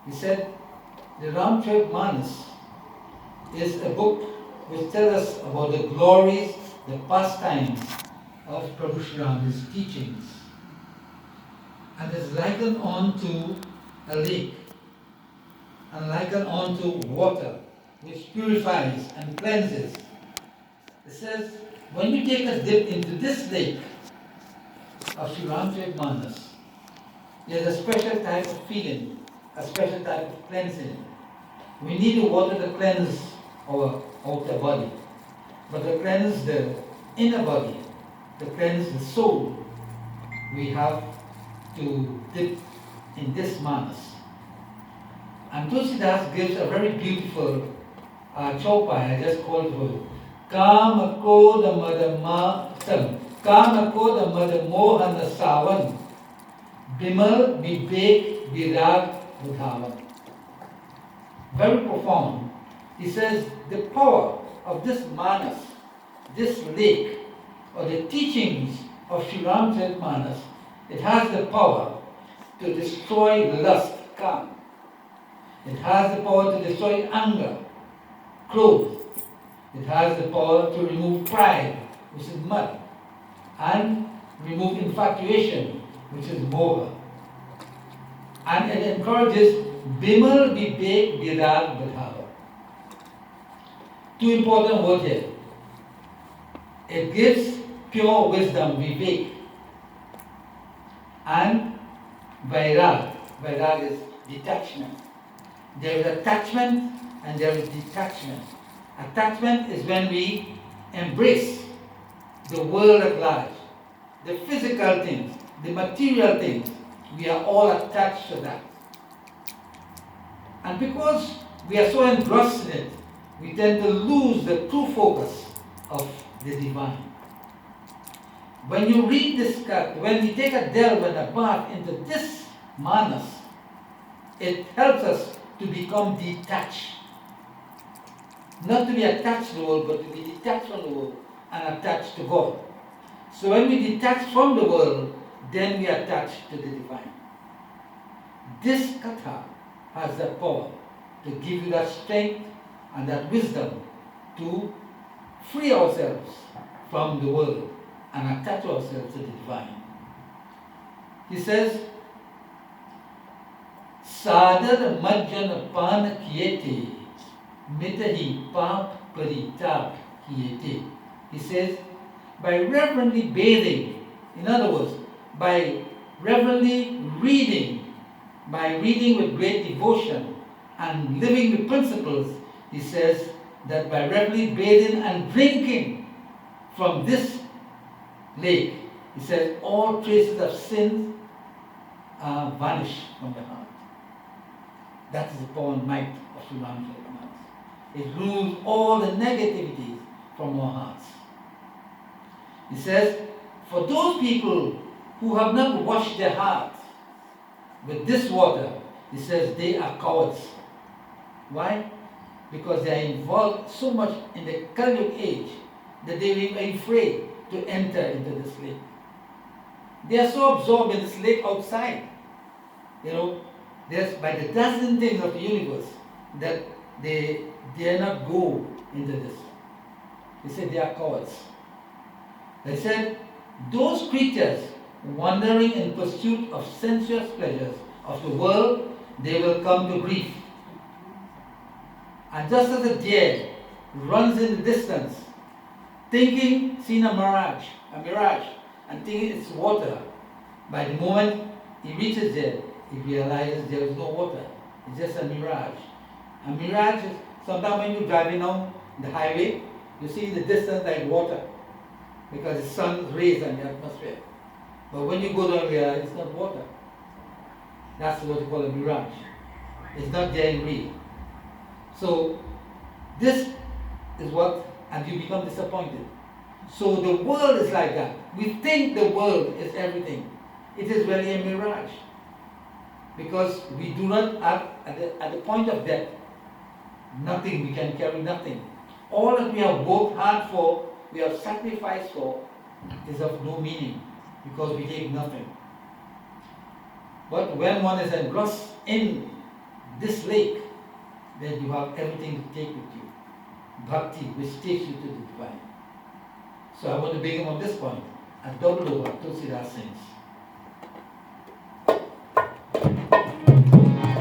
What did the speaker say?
He said, the Ramcharitmaanas is a book which tells us about the glories, the pastimes of Prabhu Shri Ram, his teachings. And is likened on to a lake, and likened on to water, which purifies and cleanses. It says, when we take a dip into this lake of Sri Ramcharitmaanas, there's a special type of feeling, a special type of cleansing. We need the water to cleanse our outer body, but to cleanse the inner body, to cleanse the soul, we have to dip in this manas. And Tulsidaas gives a very beautiful chaupai, I just called for it. Kama koda mada mohana savan, bimal vivek virag budhavan. Very profound. He says the power of this manas, this lake, or the teachings of Sri Ramcharitmaanas, it has the power to destroy lust, kam. It has the power to destroy anger, clothes. It has the power to remove pride, which is mud, and remove infatuation, which is moha. And it encourages bimal vivek virag budhava. Two important words here. It gives pure wisdom, vivek, and vairag. Vairag is detachment. There is attachment and there is detachment. Attachment is when we embrace the world at large, the physical things, the material things. We are all attached to that. And because we are so engrossed in it, we tend to lose the true focus of the divine. When you read this, when we take a delve and a bath into this manas, it helps us to become detached. Not to be attached to the world, but to be detached from the world and attached to God. So when we detach from the world, then we attach to the divine. This katha has the power to give you that strength and that wisdom to free ourselves from the world and attach ourselves to the divine. He says, Sadar majjan pan kiyete, mitahi pap paritap kiyete. He says, by reverently bathing, in other words, by reverently reading, by reading with great devotion and living the principles, he says that by reverently bathing and drinking from this lake, he says all traces of sin vanish from the heart. That is the power and might of Sri Ramcharitmaanas. It removes all the negativities from our hearts. He says, for those people who have not washed their hearts with this water, he says they are cowards. Why? Because they are involved so much in the Kali age that they are afraid to enter into this lake. They are so absorbed in this lake outside. There's by the dozen things of the universe that they dare not go into this. He said they are cowards. They said, those creatures wandering in pursuit of sensuous pleasures of the world, they will come to grief. And just as a deer runs in the distance, thinking, seeing a mirage, and thinking it's water, by the moment he reaches there, he realizes there is no water. It's just a mirage. A mirage is, sometimes when you're driving down the highway, you see in the distance like water, because the sun rays on the atmosphere. But when you go down there, it's not water. That's what you call a mirage. It's not there in real. So this is what, and you become disappointed. So the world is like that. We think the world is everything. It is really a mirage. Because we do not, at the point of death, nothing, we can carry nothing. All that we have worked hard for, we have sacrificed for, is of no meaning, because we take nothing. But when one is engrossed in this lake, then you have everything to take with you. Bhakti, which takes you to the divine. So I want to begin on this point. A double over Tulsidaas sings.